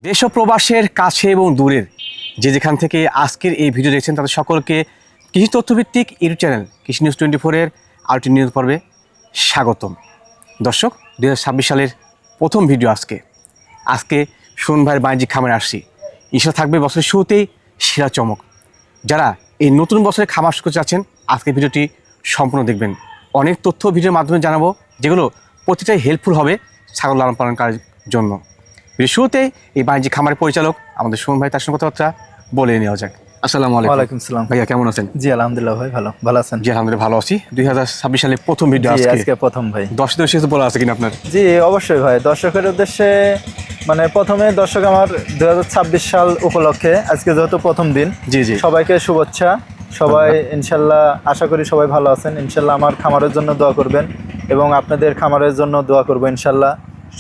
দেশ ও প্রবাসের কাছে এবং দূরের যে যেখান থেকে আজকের এই ভিডিও দেখছেন তাদের সকলকে কৃষি তথ্যভিত্তিক ইউটিউব চ্যানেল কৃষি নিউজ 24-এর আরটি নিউজ পর্বে স্বাগতম। দর্শক, 2026 সালের প্রথম ভিডিও আজকে সুমন ভাইয়ের বাণিজ্যিক খামারে আসছি। ইনশাল্লাহ থাকবে বছরের শুরুতেই সেরা চমক। যারা এই নতুন বছরে খামার শুরু করতে চাচ্ছেন আজকের ভিডিওটি সম্পূর্ণ দেখবেন। অনেক তথ্য ভিডিওর মাধ্যমে জানাবো যেগুলো প্রতিটাই হেল্পফুল হবে ছাগল লালন পালন করার জন্য। শুরুতে এই বাণিজ্যিক খামারের পরিচালক আমাদের সুমন ভাই, তার সঙ্গে কথাবার্তা বলে নেওয়া যাক। আসসালামু আলাইকুম। ওয়ালাইকুম সালাম। ভাইয়া কেমন আছেন? জি আলহামদুলিল্লাহ ভাই, ভালো আছেন? জি আলহামদুলিল্লাহ ভালো আছি। 2026 সালের প্রথম ভিডিও আজকে প্রথম ভাই। দর্শকদের উদ্দেশ্যে বলা আছে কিনা আপনার? জি অবশ্যই ভাই, দর্শকের উদ্দেশ্যে মানে প্রথমে দর্শক আমার 2026 সাল উপলক্ষে আজকে যেহেতু প্রথম দিন, জি জি সবাইকে শুভেচ্ছা। সবাই ইনশাল্লাহ আশা করি সবাই ভালো আছেন। ইনশাল্লাহ আমার খামারের জন্য দোয়া করবেন এবং আপনাদের খামারের জন্য দোয়া করবো ইনশাল্লাহ।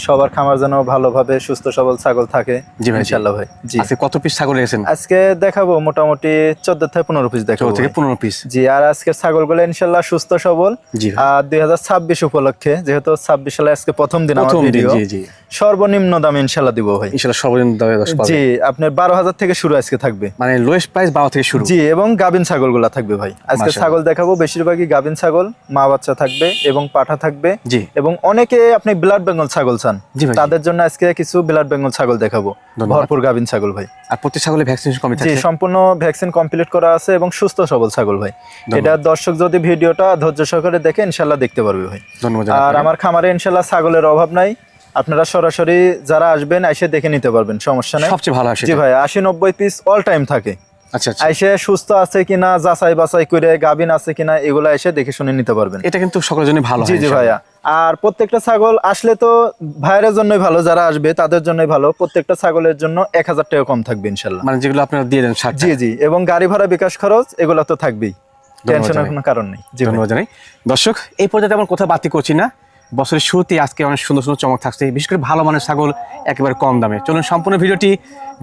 সবার খামার যেন ভালোভাবে সুস্থ সবল ছাগল থাকে ইনশাল্লাহ ভাই। জি আজকে কত পিস ছাগল এনেছেন? আজকে দেখাবো মোটামুটি 14 থেকে 15 পিস দেখাবো। 14 থেকে 15 পিস। জি, আর আজকের ছাগলগুলো ইনশাল্লাহ সুস্থ সবল। জি, আর 2026 উপলক্ষে যেহেতু 26 সালে আজকে প্রথম দিন আমার ভিডিও, জি জি সর্বনিম্ন দামে ইনশাল্লাহ দিব ভাই। ইনশাআল্লাহ সর্বনিম্ন দামে দর্শক পাবে। জি, আপনার 12,000 থেকে শুরু আজকে থাকবে, মানে লোয়েস্ট প্রাইস 12 থেকে শুরু। জি, এবং গাভিন ছাগলগুলো থাকবে ভাই। আজকে ছাগল দেখাবো বেশিরভাগই গাভিন ছাগল, মা বাচ্চা থাকবে এবং পাঠা থাকবে। জি, এবং অনেকে আপনি ব্লাড বেঙ্গল ছাগল চান, তাদের জন্য আজকে কিছু ব্লাড বেঙ্গল ছাগল দেখাবো, ভরপুর গাভিন ছাগল ভাই। আর প্রত্যেক ছাগলে ভ্যাকসিনেশন কমপ্লিট আছে? জি, সম্পূর্ণ ভ্যাকসিন কমপ্লিট করা আছে এবং সুস্থ সবল ছাগল ভাই। এটা দর্শক যদি ভিডিওটা ধৈর্য সহকারে দেখে ইনশাল্লাহ দেখতে পারবে ভাই। ধন্যবাদ। আর আমার খামারে ইনশাল্লাহ ছাগলের অভাব নাই, আপনারা সরাসরি যারা আসবেন এসে দেখে নিতে পারবেন, সমস্যা নাই। সবচেয়ে ভালো আসে। জি ভাই, 80-90 পিস অল টাইম থাকে। আচ্ছা আচ্ছা, এসে সুস্থ আছে কিনা যাচাই বাছাই করে, গাভিন আছে কিনা এগুলো এসে দেখে শুনে নিতে পারবেন। এটা কিন্তু সকলের জন্য ভালো। জি জি ভাইয়া। আর প্রত্যেকটা ছাগল আসলে তো ভাইয়ের জন্যই ভালো, যারা আসবে তাদের জন্যই ভালো। প্রত্যেকটা ছাগলের জন্য 1000 টাকা কম থাকবে ইনশাল্লাহ, মানে যেগুলো আপনারা দিয়ে দেন। জি জি, এবং গাড়ি ভাড়া বিকাশ খরচ এগুলো তো থাকবেই, টেনশনের কোনো কারণ নেই। জি ধন্যবাদ জানাই। দর্শক, এই পর্যায়ে তেমন কথা বাতি করছি না, বছরের শুরুতে আজকে অনেক সুন্দর সুন্দর চমক থাকছে, বিশেষ করে ভালো মানের ছাগল একেবারে কম দামে। চলুন সম্পূর্ণ ভিডিওটি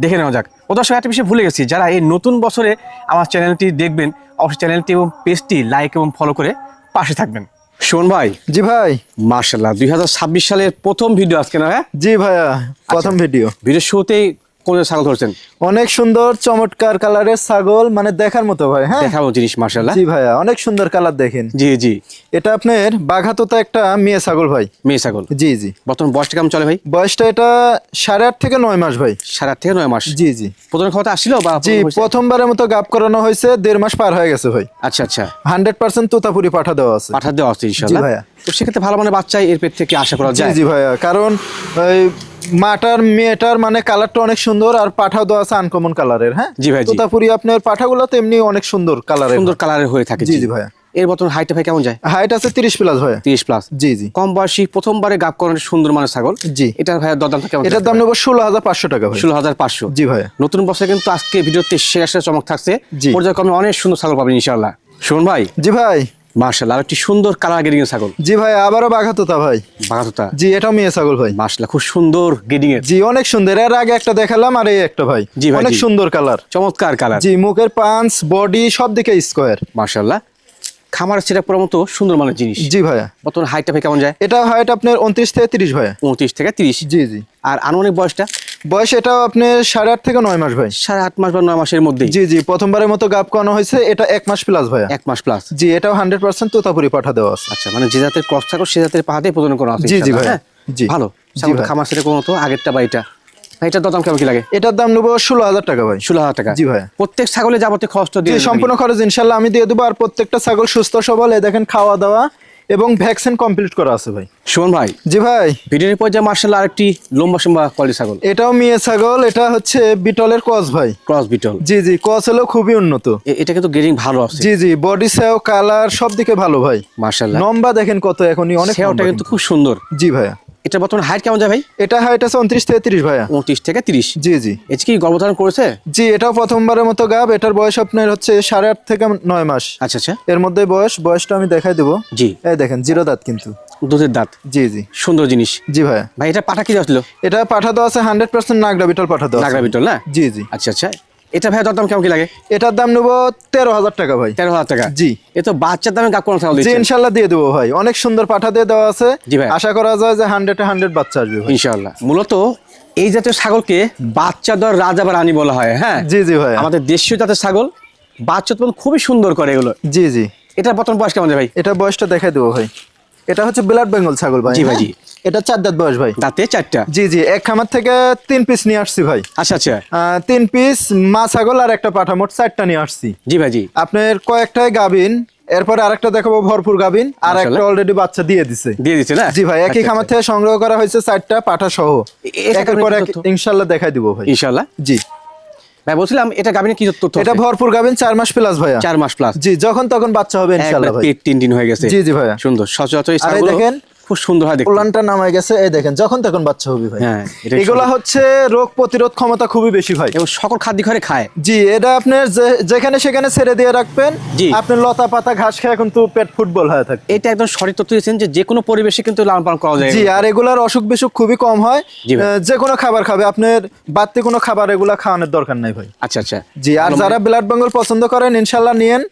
দেখে নেওয়া যাক। ও দর্শক, একটা বিষয় ভুলে গেছি, যারা এই নতুন বছরে আমার চ্যানেলটি দেখবেন অবশ্যই চ্যানেলটি এবং পেজটি লাইক এবং ফলো করে পাশে থাকবেন। সুমন ভাই। জি ভাই। মাশাআল্লাহ, 2026 সালের প্রথম ভিডিও আজকে না? জি ভাইয়া, প্রথম ভিডিও। ভিডিওর শুরুতেই কোন ছাগল ধরছেন? অনেক সুন্দর চমৎকার কালারের ছাগল, মানে দেখার মতো ভাই। হ্যাঁ, দেখার মতো জিনিস মাশাআল্লাহ। জি ভাইয়া, অনেক সুন্দর কালার দেখেন। জি জি, এটা আপনার বাঘাতোতা একটা মেয়ে ছাগল ভাই। মেয়ে ছাগল? জি জি। বর্তমান বয়সটা কেমন চলে ভাই? বয়সটা এটা 8.5 থেকে 9 মাস ভাই। 8.5 থেকে 9 মাস। জি জি। প্রথম খাওয়াতে আসছিল বা? জি, প্রথমবারের মতো গাব করানো হয়েছে, 1.5 মাস পার হয়ে গেছে ভাই। আচ্ছা আচ্ছা। 100% তোতাপুরি পাঠা দেওয়া আছে। পাঠা দেওয়া আছে ইনশাআল্লাহ। জি ভাইয়া। তো সেক্ষেত্রে ভালো মানের বাচ্চাই এর পেট থেকে আশা করা যায়? জি জি ভাইয়া, কারণ ওই মাটার মেয়েটার মানে কালারটা অনেক সুন্দর, আর পাঠাও দেওয়া আছে আনকমন কালারের। হ্যাঁ জি ভাই। তোতাপুরি আপনার পাঠাগুলো তো এমনি অনেক সুন্দর কালারের, সুন্দর কালারের হয়ে থাকে। জি জি ভাইয়া। এর বর্তমান হাইটটা ভাই কেমন যায়? হাইট আছে 30 প্লাস ভাইয়া। 30 প্লাস। জি জি। কম বয়সী প্রথমবারে গাব করানোর সুন্দর মানের ছাগল। জি। এটার ভাইয়া দরদামটা কেমন? এটার দাম নেব 16,500 টাকা ভাই। 16,500। জি ভাইয়া। নতুন বছরে কিন্তু আজকে ভিডিওতে সেরা সেরা চমক থাকছে। জি। পর্যায়ক্রমে অনেক সুন্দর ছাগল পাবেন ইনশাআল্লাহ। সুমন ভাই। জি ভাই। মাশাআল্লাহ, আর একটি সুন্দর কালার গেডিং এর ছাগল। জি ভাই, আবারও বাঘাতোতা ভাই। বাঘাতোতা? জি, এটাও মেয়ে ছাগল ভাই। মাশাআল্লাহ, খুব সুন্দর গেডিং এর। জি, অনেক সুন্দর। এর আগে একটা দেখালাম, আর এই একটা ভাই। জি ভাই, অনেক সুন্দর কালার, চমৎকার কালার। জি, মুখের পাঁচ বডি সব দিকে স্কোয়ার। মাশাআল্লাহ, খামার সেটা করার মতো সুন্দর মানের জিনিস। জি ভাইয়া। বর্তমান হাইটটা ভাই কেমন যায়? এটা হাইট আপনার 29 থেকে 30 ভাইয়া। 29 থেকে 30। জি জি। আর আনুমানিক বয়সটা? বয়স এটাও আপনার 8.5 থেকে 9 মাস ভাই। 8.5 মাস বা 9 মাসের মধ্যে? জি জি, প্রথমবারের মতো গাব করানো হয়েছে। এটা 1 মাস প্লাস ভাইয়া। 1 মাস প্লাস। জি, এটাও 100% তোতাপুরি পাঠা দেওয়া আছে। আচ্ছা, মানে যে জাতের ক্রস ছাগল সে জাতের পাহাড়ে প্রজনন করা আছে। জি জি ভাইয়া। জি ভালো ছাগল। খামার সেটা কোনো তো আগেরটা বা এটা? এটার দাম কেমন কি লাগে? এটার দাম নেবো 16,000 টাকা ভাই। 16,000 টাকা? জি ভাইয়া। প্রত্যেক ছাগলে যাবতীয় খরচটা দিয়ে? সম্পূর্ণ খরচ ইনশাল্লাহ আমি দিয়ে দেবো। আর প্রত্যেকটা ছাগল সুস্থ সবল, এই দেখেন খাওয়া দাওয়া এবং ভ্যাকসিন কমপ্লিট করা আছে ভাই। সুমন ভাই। জি ভাই। ভিডিওর পর্যায়ে মার্শাল্লাহ আরেকটি লম্বা সম্বা কোয়ালিটি ছাগল। এটাও মেয়ে ছাগল, এটা হচ্ছে বিটলের ক্রস ভাই। Cross beetle? জি জি, ক্রস হলো খুবই উন্নত। এটা কিন্তু গ্রেডিং ভালো আছে। জি জি, বডি সেও কালার সব দিকে ভালো ভাই। মার্শাল্লাহ, লম্বা দেখেন কত, এখনই অনেক সেওটা কিন্তু খুব সুন্দর। জি ভাইয়া। এটা বর্তমান হাইট কেমন যায় ভাই? এটা হাইট আছে 29 থেকে 30 ভাইয়া। 29 থেকে 30? জি জি। এটা কি গর্ভধারণ করেছে? জি, এটাও প্রথমবারের মতো গাব। এটার বয়স আপনার হচ্ছে 8.5 থেকে 9 মাস। আচ্ছা আচ্ছা। এর মধ্যে বয়সটা আমি দেখাই দেবো। জি। এই দেখেন, 0 দাঁত কিন্তু। দুধের দাঁত? জি জি। সুন্দর জিনিস। জি ভাইয়া। ভাই এটা পাঠা কি আসলো? এটা পাঠা দেওয়া আছে 100% নাগরা বিটল পাঠা দেওয়া আছে। নাগরা বিটল না? জি জি। আচ্ছা আচ্ছা। এটা ভাই দরদাম কেমন কি লাগে? এটার দাম নেবো 13,000 টাকা ভাই। 13,000 টাকা? জি। এ তো বাচ্চার দামে গাব করানো ছাগল জি, দিচ্ছেন। ইনশাল্লাহ দিয়ে দেবো ভাই। অনেক সুন্দর পাঠা দিয়ে দেওয়া আছে। জি ভাই। আশা করা যায় যে 100-এ 100 বাচ্চা আসবে ভাই ইনশাআল্লাহ। মূলত এই জাতীয় ছাগলকে বাচ্চা দেওয়ার রাজা বা রানী বলা হয়, হ্যাঁ। জি জি ভাই, আমাদের দেশীয় জাতের ছাগল বাচ্চা উৎপাদন খুবই সুন্দর করে এগুলো। জি জি। এটার বর্তমান বয়স কেমন ভাই? এটা বয়সটা দেখাই দেবো ভাই। এটা হচ্ছে ব্লাড বেঙ্গল ছাগল ভাই। জি ভাই, জি। এটা 4 দাঁত বয়স ভাই। দাঁতে 4টা। জি জি, এক খামার থেকে 3 পিস নিয়ে আসছি ভাই। আচ্ছা আচ্ছা। 3 পিস মা ছাগল আর একটা পাঠা, মোট 4টা নিয়ে আসছি। জি ভাই, জি। আপনার কয়েকটাই গাবিন, এরপরে আরেকটা দেখাবো ভরপুর গাবিন, আর একটা মাশাআল্লাহ। অলরেডি বাচ্চা দিয়ে দিছে। দিয়ে দিচ্ছে না? জি ভাই, একই আচ্ছা, খামার আচ্ছা। থেকে সংগ্রহ করা হয়েছে 4টা পাঠা সহ। এটা একের পর এক তথ্য? ইনশাআল্লাহ দেখাই দিব ভাই। ইনশাআল্লাহ। জি। ভাই বলছিলাম এটা গাবিনে কি তথ্য? এটা ভরপুর গাবিন, 4 মাস প্লাস ভাইয়া। 4 মাস প্লাস। জি, যখন তখন বাচ্চা হবে ইনশাআল্লাহ ভাই। পেট 3 দিন হয়ে গেছে। জি জি ভাইয়া। সুন্দর সচরাচর এই আর এই ছাগল দেখেন, খুব সুন্দর হয় দেখতে। উলানটা নামায় গেছে, এই দেখেন যখন তখন বাচ্চা হবে ভাই। হ্যাঁ, এটাই এগুলা সঠিক। হচ্ছে রোগ প্রতিরোধ ক্ষমতা খুবই বেশি ভাই। এবং সকল খাদ্য ঘরে খায়। জি, এটা আপনার যেখানে সেখানে ছেড়ে দিয়ে রাখবেন, জি। আপনার লতা পাতা ঘাস খেয়ে কিন্তু পেট ফুটবল হয়ে থাকে। এটা একদম সঠিক তথ্য দিয়েছেন যে কোনো পরিবেশে কিন্তু লালন পালন করা যায়। জি, আর এগুলার অসুখ বিসুখ খুবই কম হয়। জি ভাই। যে কোনো খাবার খাবে, আপনার বাড়তি কোনো খাবার এগুলা খাওয়ানোর দরকার নাই ভাই। আচ্ছা আচ্ছা। জি, আর যারা ব্লাড বেঙ্গল পছন্দ করেন ইনশাল্লাহ নিয়েন,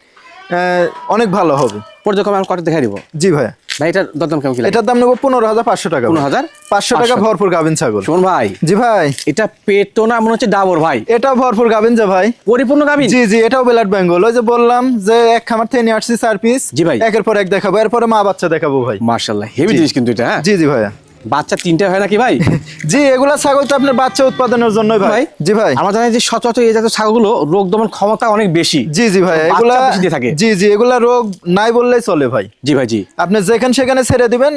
অনেক ভালো হবে। পর্যক্রমে আমি কত দেখাই দিব। জি ভাই। ভাই এটার দরদাম কেমন কি লাগে? এটার দাম নেবো 15,500 টাকা। 15,500 টাকা ভরপুর গাভিন ছাগল। শোন ভাই, জি ভাই, এটা পেট তো না মনে হচ্ছে ডাবর ভাই। এটা ভরপুর গাভিন যে ভাই, পরিপূর্ণ গাবিন। জি জি, এটাও ব্লাড বেঙ্গল। ওই যে বললাম যে এক খামার থেকে নিয়ে আসছি 4 পিস। জি ভাই। একের পর এক দেখাবো, এরপরে মা বাচ্চা দেখাবো ভাই। মাশাআল্লাহ, হেভি জি। জিনিস কিন্তু এটা, হ্যাঁ। জি জি ভাইয়া। বাচ্চা 3টা হয় নাকি ভাই? জি, এগুলা ছাগল তো আপনার বাচ্চা উৎপাদনের জন্যই ভাই। ভাই? জি ভাই। আমরা জানি যে সচরাচর এই জাতীয় ছাগলগুলো রোগ দমন ক্ষমতা অনেক বেশি। জি জি ভাই, বাচ্চা এগুলা বেশি দিয়ে থাকে। জি জি, এগুলা রোগ নাই বললেই চলে ভাই। জি ভাই, জি। আপনি যেখানে সেখানে ছেড়ে দিবেন,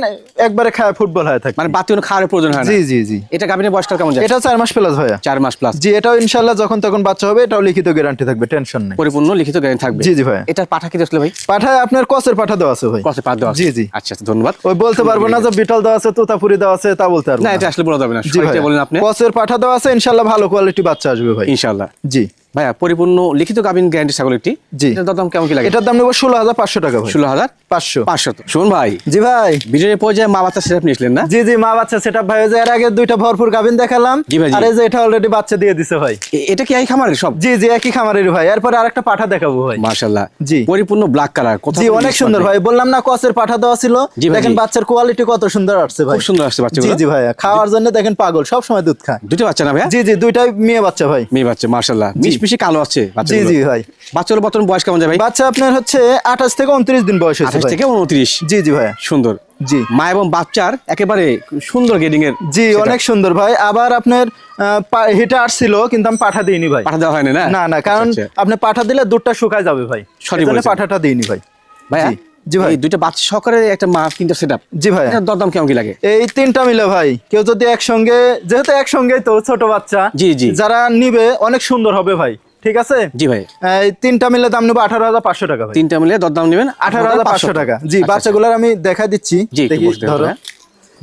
একবারে খায় ফুটবল হয়ে থাকে। মানে বাতি কোনো খাওয়ার প্রয়োজন হয় না। জি জি জি। এটা গাবিনের বয়সটা কেমন যায়? এটা 4 মাস প্লাস ভাইয়া। 4 মাস প্লাস। জি, এটাও ইনশাআল্লাহ যখন তখন বাচ্চা হবে, এটাও লিখিত গ্যারান্টি থাকবে, টেনশন নেই। পরিপূর্ণ লিখিত গ্যারান্টি থাকবে। জি জি ভাই। এটা পাঠা কি দিয়েছিল ভাই? পাঠায় আপনার কসের পাঠা দেওয়া আছে ভাই। কসে পাঠ দেওয়া আছে? জি জি। আচ্ছা আচ্ছা, ধন্যবাদ। ওই বলতে পারবো না যে বিটল দেওয়া আছে, তোতাপুরি দেওয়া আছে, তা বলতে পারবো না, না। এটা আসলে বলা যাবে না। জি ভাই, সঠিকটা বলেন আপনি। কসের পাঠা দেওয়া আছে, ইনশাআল্লাহ ভালো কোয়ালিটি বাচ্চা আসবে ভাই। ইনশাআল্লাহ। জি ভাইয়া পরিপূর্ণ লিখিত গাবিন গ্যারান্টি ছাগল একটি। জি। এটার দাম কেমন কি লাগে? এটার দাম নেবো 16,500 টাকা ভাই। 16,500। 500। শোন ভাই, জি ভাই। ভিডিওর পর্যায়ে মা বাচ্চা সেটআপ নিয়েছিলেন না? জি জি, মা বাচ্চা সেটআপ ভাই। ওই যে এর আগে 2টা ভরপুর গাভিন দেখালাম, জি ভাই, জি। আর এই যে এটা অলরেডি বাচ্চা দিয়ে দিছে ভাই। এটা কি এই খামারের সব? জি জি, একই খামারের ভাই। এরপরে আরেকটা পাঠা দেখাবো ভাই। মাশাআল্লাহ। জি। পরিপূর্ণ ব্ল্যাক কালার। জি, অনেক সুন্দর ভাই। বললাম না কসের পাঠা দেওয়া ছিল। জি ভাই, দেখেন জি। বাচ্চার কোয়ালিটি কত সুন্দর আসছে ভাই। খুব সুন্দর আসছে জি বাচ্চাগুলো। জি ভাই, খাওয়ার জন্য দেখেন পাগল, সব সময় দুধ খায়। দুটো বাচ্চা না ভাইয়া? জি জি, 2টাই মেয়ে বাচ্চা ভাই। মেয়ে বাচ্চা, মাশাআল্লাহ। মিশমিশে কালো আছে জি বাচ্চাগুলো। জি ভাই। বাচ্চাগুলো বর্তমান বয়স কেমন যায় ভাই? বাচ্চা আপনার হচ্ছে 28 থেকে 29 দিন বয়স হয়েছে 28 ভাই। থেকে 29। জি জি ভাই। সুন্দর। জি মা এবং বাচ্চার একেবারে সুন্দর গেডিং এর। জি, অনেক সুন্দর ভাই। আবার আপনার হিটা আসছিল, কিন্তু আমি পাঠা দিইনি ভাই। পাঠা দেওয়া হয় না? না না, কারণ আচ্ছা, আচ্ছা। আপনি পাঠা দিলে দুধটা শুকায় যাবে ভাই। সঠিক এজন্য বলেছেন। পাঠাটা দিইনি ভাই। ভাইয়া, জি, জি ভাই। এই দুইটা বাচ্চা সহকারে একটা মা 3টা সেটআপ। জি ভাই। এটার দরদাম কেমন কি লাগে? এই 3টা মিলে ভাই, কেউ যদি একসঙ্গে, যেহেতু একসঙ্গেই তো ছোট বাচ্চা, জি, জি। যারা নিবে অনেক সুন্দর হবে ভাই। ঠিক আছে। জি ভাই। এই 3টা মিলে দাম নেবো 18,500 টাকা ভাই। 3টা মিলে দরদাম নেবেন 18,500 টাকা। জি, আচ্ছা, বাচ্চাগুলোর আমি দেখাই দিচ্ছি। জি, একটু দেখি, বসতে হবে, ধরো। হ্যাঁ।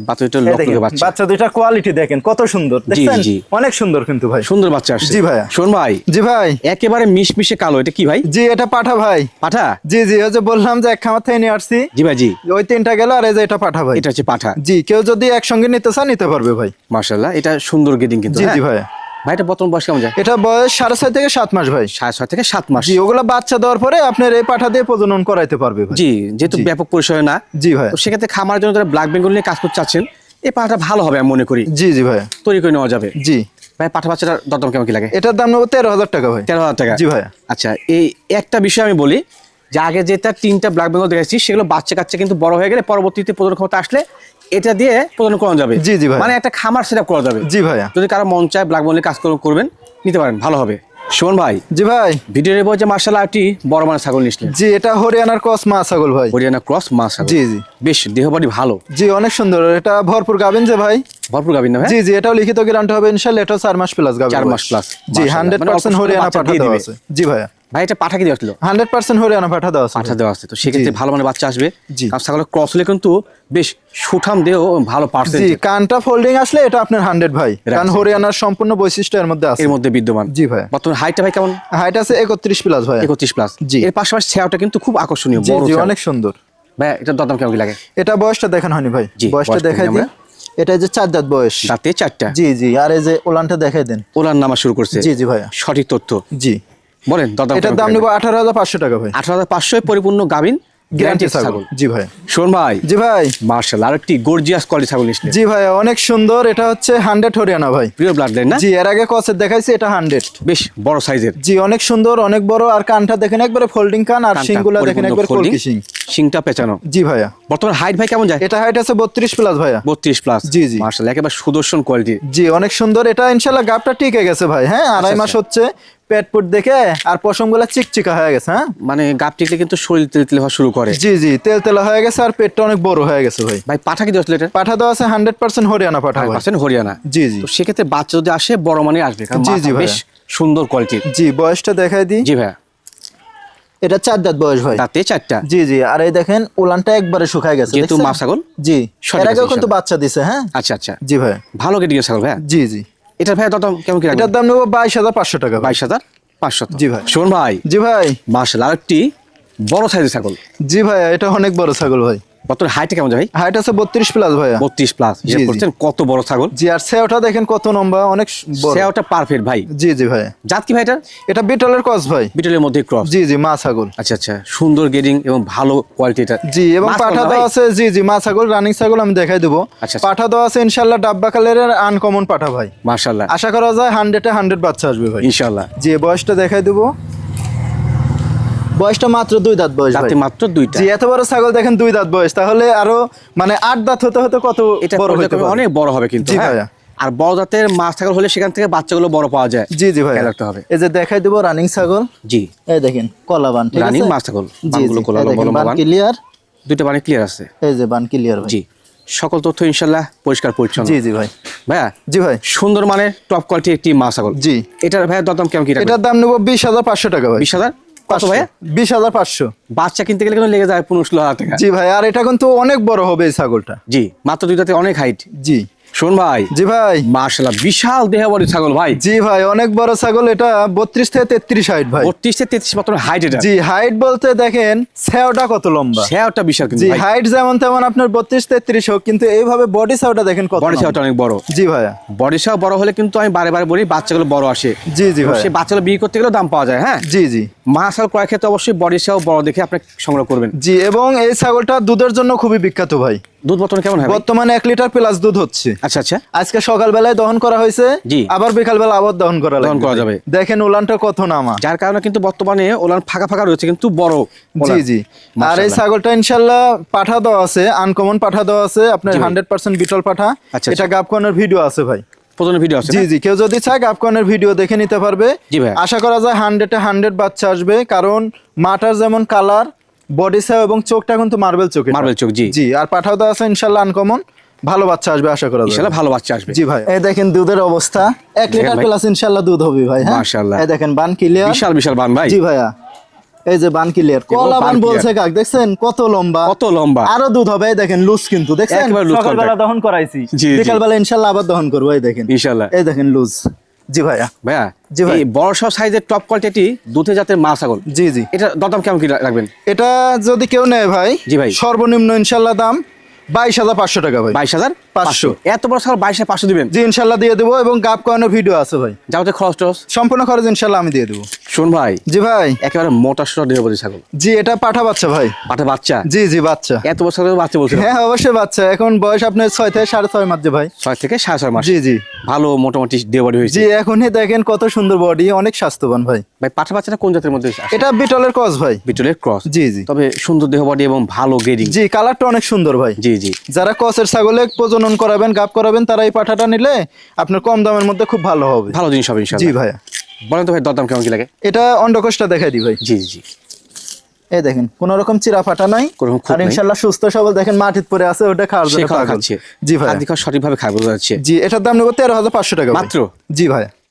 বাচ্চা দুটো এই লক্ষ্য দেখেন, বাচ্চা। বাচ্চা দুইটা কোয়ালিটি দেখেন কত সুন্দর, দেখছেন? জি। অনেক সুন্দর কিন্তু ভাই। সুন্দর বাচ্চা আসছে। জি ভাইয়া। শোন ভাই, জি ভাই। একেবারে মিশমিশে কালো। এটা কি ভাই? জি, এটা পাঠা ভাই। পাঠা? জি জি, ওই যে বললাম যে এক খামার থেকে নিয়ে আসছি। জি ভাই, জি। ওই 3টা গেল, আর এই যে এটা পাঠা ভাই। এটা হচ্ছে পাঠা। জি, কেউ যদি একসঙ্গে নিতে চান নিতে পারবে ভাই। মাশাআল্লাহ, এটা সুন্দর গেডিং কিন্তু। জি হ্যাঁ? জি ভাইয়া। ভাই এটা বর্তমান বয়স কেমন যায়? এটা বয়স 6.5 থেকে 7 মাস ভাই। 6.5 থেকে 7 মাস। জি, ওগুলা বাচ্চা দেওয়ার পরে আপনার এই পাঠা দিয়ে প্রজনন করাইতে পারবে ভাই। জি, যেহেতু জি। ব্যাপক পরিসরে না, জি ভাই। তো সেক্ষেত্রে খামারের জন্য যারা ব্ল্যাক বেঙ্গল নিয়ে কাজ করতে চাচ্ছেন, এই পাঠাটা ভালো হবে আমি মনে করি। জি জি ভাইয়া। তৈরি করে নেওয়া যাবে। জি, ভাই পাঠা বাচ্চাটার দরদাম কেমন কি লাগে? এটার দাম নেবো 13,000 টাকা ভাই। 13,000 টাকা। জি ভাইয়া। আচ্ছা, এই একটা বিষয় আমি বলি যে আগে যেটা 3টা ব্ল্যাক বেঙ্গল দেখেছি, সেগুলো বাচ্চা কাচ্চা কিন্তু বড় হয়ে গেলে পরবর্তীতে প্রজনন ক্ষমতা আসলে এটা দিয়ে প্রজনন করানো যাবে। জি, জি ভাই। মানে একটা খামার সেটআপ করা যাবে। জি ভাইয়া। যদি কারো মন চায় ব্ল্যাক বেঙ্গল নিয়ে কাজ করবেন, নিতে পারেন, ভালো হবে। শোন ভাই, জি ভাই। ভিডিওর এবার যে মার্শাল আর্টটি বড় মানের ছাগল নিছিলেন। জি, এটা হরিয়ানার ক্রস মা ছাগল ভাই। হরিয়ানা ক্রস মা ছাগল। জি, জি। বেশ দেহবাড়ি ভালো। জি, অনেক সুন্দর। এটা ভরপুর গাবেন যে ভাই। ভরপুর গাবিন না ভাই? জি জি, এটাও লিখিত গ্যারান্টি হবে ইনশাআল্লাহ। এটাও 4 মাস প্লাস গাবেন। 4 মাস প্লাস। জি, মাশাআল্লাহ। 100% মানে হরিয়ানা বাচ্চা পাঠা দিয়ে দেওয়া দিবে। আছে। জি ভাইয়া। ভাই এটা পাঠা কি দিয়েছিল? 100% হরিয়ানা পাঠা দেওয়া আছে। পাঠা দেওয়া আছে, তো সেক্ষেত্রে জি। ভালো মানের বাচ্চা আসবে। জি। কারণ ছাগলের ক্রস হলে কিন্তু বেশ সুঠাম দেহ ও ভালো জি, পার্সেন্ট কানটা ফোল্ডিং আসলে এটা আপনার 100 ভাই। কারণ রাখছে। হরিয়ানার সম্পূর্ণ বৈশিষ্ট্য এর মধ্যে আছে। এর মধ্যে বিদ্যমান। জি ভাই। বর্তমান হাইটটা ভাই কেমন? হাইট আছে 31 প্লাস ভাই। 31 প্লাস। জি। এর পাশাপাশি ছেয়াটা কিন্তু খুব আকর্ষণীয়, জি বড় জি, ছেয়া। অনেক সুন্দর। ভাই এটার দরদাম কেমন কি লাগে? এটা বয়সটা দেখান হয়নি ভাই। জি, বয়সটা বয়সটা দেখাই দেখি দিই। এটা যে 4 দাঁত বয়স। দাঁতে 4টা। জি জি, আর এই যে ওলানটা দেখাই দেন। ওলার নামা শুরু করছে। জি জি ভাইয়া। সঠিক তথ্য জি, বলেন, দরদাম এটার দাম নেবো 18,500 টাকা ভাই। 18,500 পরিপূর্ণ গাবিন গ্যারান্টি ছাগল। জি ভাই। শোন ভাই, জি ভাই। মার্শাল্লাহ, আর একটি গর্জিয়াস কোয়ালিটি ছাগল নিয়েছিলেন। জি ভাই, অনেক সুন্দর। এটা হচ্ছে 100 হরিয়ানা ভাই, পিওর ব্লাড লাইন না? জি, এর আগে কসের দেখাইছি, এটা 100। বেশ বড় সাইজের। জি, অনেক সুন্দর, অনেক বড়। আর কানটা দেখেন একবারে ফোল্ডিং কান, আর শিংগুলা দেখেন একবারে কলকি শিং, শিংটা পেঁচানো। জি ভাইয়া। বর্তমান হাইট ভাই কেমন যায়? এটা হাইট আছে 32 প্লাস ভাইয়া। 32 প্লাস। জি জি। মার্শাল্লাহ, একেবারে সুদর্শন কোয়ালিটি। জি, অনেক সুন্দর। এটা ইনশাআল্লাহ গাবটা টিকে গেছে ভাই। হ্যাঁ, আড়াই মাস হচ্ছে। পেট পুট দেখে আর পশমগুলা চিকচিকা হয়ে গেছে। হ্যাঁ, মানে গাব টিকলে কিন্তু শরীর তেল তেল হওয়া শুরু করে। জি জি, তেল তেলা হয়ে গেছে, আর পেটটা অনেক বড় হয়ে গেছে ভাই। ভাই পাঠা কি দেওয়া এটা? পাঠা দেওয়া আছে 100% হরিয়ানা পাঠা ভাই। 100% হরিয়ানা। জি জি। তো সেক্ষেত্রে বাচ্চা যদি আসে বড় মানে আসবে, কারণ জি জি মাথা বেশ সুন্দর কোয়ালিটির। জি, বয়সটা দেখাই দিই। জি ভাইয়া। এটা 4 দাঁত বয়স ভাই। দাঁতে 4টা। জি জি। আর এই দেখেন উলানটা একবারে শুকায় গেছে, যেহেতু দেখছেন? মা ছাগল। জি, সঠিক এর আগেও আছে কিন্তু ইনশাআল্লাহ। বাচ্চা দিছে। হ্যাঁ, আচ্ছা আচ্ছা, জি ভাই। ভালো কেটে ছাগল ভাইয়া। জি জি। এটা ভাইয়া দাম কেমন কি রাখবেন? এটার দাম নেবো 22,500 টাকা ভাই। 22,500। জি ভাই। শোন ভাই, জি ভাই। মার্শাল্লাহ, আর একটি বড় সাইজের ছাগল। জি ভাই, এটা অনেক বড় ছাগল ভাই। বর্তমান হাইটে কেমন যায় ভাই? হাইট আছে 32 প্লাস ভাইয়া। 32 প্লাস। জি, জি। করছেন কত বড় ছাগল। জি, আর সেওটা দেখেন কত লম্বা, অনেক বড়। সেওটা পারফেক্ট ভাই। জি জি ভাই। জাত কি ভাই এটা? এটা বিটলের ক্রস ভাই। বিটলের মধ্যে ক্রস। জি জি, মা ছাগল। আচ্ছা আচ্ছা, সুন্দর গেডিং এবং ভালো কোয়ালিটি এটা। জি, এবং মাছ পাঠা কোনটা দেওয়া ভাই? আছে। জি জি, মা ছাগল, রানিং ছাগল আমি দেখাই দেবো। আচ্ছা। পাঠা দেওয়া আছে ইনশাআল্লাহ ডাব্বা কালারের আনকমন পাঠা ভাই। মাশাআল্লাহ, আশা করা যায় 100-এ 100 বাচ্চা আসবে ভাই ইনশাআল্লাহ। জি, বয়সটা দেখাই দেবো। বয়সটা মাত্র 2 দাঁত বয়স ভাই। দাঁতে মাত্র 2টা। জি, এত বড় ছাগল দেখেন 2 দাঁত বয়স, তাহলে আরো মানে 8 দাঁত হতে হতে কত এটা বড় হতে পারে। অনেক বড় হবে কিন্তু। জি হ্যাঁ? ভাইয়া। আর বড় জাতের মাছ ছাগল হলে সেখান থেকে বাচ্চাগুলো বড় পাওয়া যায়। জি জি ভাই, খেয়াল রাখতে হবে। এই যে দেখাই দেবো রানিং ছাগল। জি, এই দেখেন কলাবান, ঠিক আছে? রানিং মাছ ছাগল। জি বানগুলো জি, কোলা এই লম্বা দেখেন লম্বা বান বান। ক্লিয়ার। দুইটা বানে ক্লিয়ার আছে। এই যে বান ক্লিয়ার ভাই। জি, সকল তথ্য ইনশাআল্লাহ পরিষ্কার পরিচ্ছন্ন। জি জি ভাই। ভাইয়া, জি ভাই। সুন্দর মানের টপ কোয়ালিটি একটি মাছ ছাগল। জি। এটার ভাইয়া দাম কেমন কি রাখবেন? এটার দাম নেবো 20,500 টাকা ভাই। 20,000। কত ভাইয়া? 20,500। বাচ্চা কিনতে গেলে কিন্তু লেগে যায় 15-16,000 টাকা। জি ভাই, আর এটা কিন্তু অনেক বড় হবে এই ছাগলটা। জি, মাত্র 2টাতে অনেক হাইট। জি। শোন ভাই, জি ভাই। মাশাআল্লাহ, বিশাল দেহবড়ি ছাগল ভাই। জি ভাই, অনেক বড় ছাগল। এটা 32 থেকে 33 হাইট ভাই। 32 থেকে 33 মাত্র হাইট এটা। জি, হাইট বলতে দেখেন সেওটা কত লম্বা। সেওটা বিশাল কিন্তু জি, ভাই। হাইট যেমন তেমন আপনার 32-33 হোক, কিন্তু এইভাবে বডি সেওটা দেখেন কত বডি লম্বা। সেওটা অনেক বড়। জি ভাইয়া। বডি সেও বড় হলে কিন্তু আমি বারে বারে বলি বাচ্চাগুলো বড় আসে। জি জি ভাই। সেই বাচ্চাগুলো বিক্রি করতে গেলেও দাম পাওয়া যায়। হ্যাঁ, জি জি। মাছাল ক্রয় ক্ষেত্রে অবশ্যই বডি সেও বড় দেখে আপনি সংগ্রহ করবেন। জি, এবং এই ছাগলটা দুধের জন্য খুবই বিখ্যাত ভাই। দুধ বর্তমানে কেমন হয় ভাই? বর্তমানে 1 লিটার প্লাস দুধ হচ্ছে। আচ্ছা আচ্ছা। আজকে সকালবেলায় দহন করা হয়েছে। জি। আবার বিকালবেলা আবার দহন করা দহন করা যাবে। দেখেন উলানটা কত নামা। যার কারণে কিন্তু বর্তমানে ওলান ফাঁকা ফাঁকা রয়েছে কিন্তু বড় জি ওলান। জি। আর এই মাশাআল্লাহ। ছাগলটা ইনশাল্লাহ পাঠা দেওয়া আছে, আনকমন পাঠা দেওয়া আছে আপনার, জি ভাই। 100% বিটল পাঠা। আচ্ছা, এটা গাবকনের ভিডিও আছে ভাই। প্রথমে ভিডিও আছে জি না? জি, কেউ যদি চায় গাবকনের ভিডিও দেখে নিতে পারবে। জি ভাই। আশা করা যায় 100-এ 100 বাচ্চা আসবে, কারণ মাটার যেমন কালার, বডি সাইজ এবং চোখটা কিন্তু মার্বেল চোখ। মার্বেল চোখ। জি জি, আর পাঠাও দেওয়া আছে ইনশাল্লাহ আনকমন, ভালো বাচ্চা আসবে আশা করা যায়। ইনশাআল্লাহ ভালো বাচ্চা আসবে। জি ভাই, এই দেখেন দুধের অবস্থা 1 লিটার ভাই। প্লাস ইনশাল্লাহ দুধ হবে ভাই। হ্যাঁ, মাশাআল্লাহ। এই দেখেন বান ক্লিয়ার। বিশাল বিশাল বান ভাই। জি ভাইয়া, এই যে বান ক্লিয়ার। কলা বান বান বলছে কাক, দেখছেন কত লম্বা। কত লম্বা। আরো দুধ হবে। এই দেখেন লুজ কিন্তু, দেখছেন একেবারে loose সকালবেলা contact। দহন করাইছি, জি, জি। বিকালবেলা ইনশাল্লাহ আবার দহন করবো। এই দেখেন, ইনশাআল্লাহ। এই দেখেন লুজ। জি ভাইয়া। ভাইয়া, জি ভাই। এই বড় সব সাইজের টপ কোয়ালিটি দুধে জাতের মাছ ছাগল। জি জি। এটা দাম কেমন কি রাখবেন? এটা যদি কেউ নেয় ভাই, জি ভাই। সর্বনিম্ন ইনশাল্লাহ দাম 22,500 টাকা ভাই। 22,500। এত বড় ছাগল 22,500 দিবেন? জি, ইনশাল্লাহ দিয়ে দেবো, এবং গাব করানোর ভিডিও আছে ভাই। যাওতে খরচ টরচ সম্পূর্ণ খরচ ইনশাল্লাহ আমি দিয়ে দেবো। শোন ভাই, জি ভাই। একেবারে মোটা সোটা দেহবড়ি ছাগল। জি, এটা পাঠা বাচ্চা ভাই। পাঠা বাচ্চা? জি জি, বাচ্চা। এত বছর বাচ্চা বলছিল? হ্যাঁ, অবশ্যই বাচ্চা। এখন বয়স আপনার 6 থেকে 6.5 মাস যে ভাই। 6 থেকে 6.5 মাস। জি জি। ভালো মোটামুটি দেহবড়ি হয়েছে। জি, এখনই দেখেন কত সুন্দর বডি, অনেক স্বাস্থ্যবান ভাই। ভাই পাঠা বাচ্চাটা কোন জাতের মধ্যে আসে? এটা বিটলের ক্রস ভাই। বিটলের ক্রস। জি জি। তবে সুন্দর দেহবড়ি এবং ভালো গ্রেডিং। জি, কালারটা অনেক সুন্দর ভাই। জি জি। যারা ক্রসের ছাগলে প্রজনন করাবেন, গাব করাবেন, তারা এই পাঠাটা নিলে আপনার কম দামের মধ্যে খুব ভালো হবে। ভালো জিনিস হবে জি ইনশাআল্লাহ। ভাইয়া। বলেন তো ভাই দাম কেমন কি লাগে? এটা অন্ডকোষটা দেখাই দিই ভাই। জি জি। এই দেখেন কোন রকম চিরা ফাটা নাই, কোনো রকম খুঁত আর নাই। ইনশাআল্লাহ সুস্থ সবল। দেখেন মাটিতে পড়ে আছে, ওটা খাওয়ার সে জন্য খাওয়া পাগল। খাচ্ছে। জি ভাই। খাদ্য খাওয়া সঠিকভাবে খায় বোঝা যাচ্ছে। জি, এটার দাম নেব 13,500 টাকা ভাই। মাত্র? জি ভাই।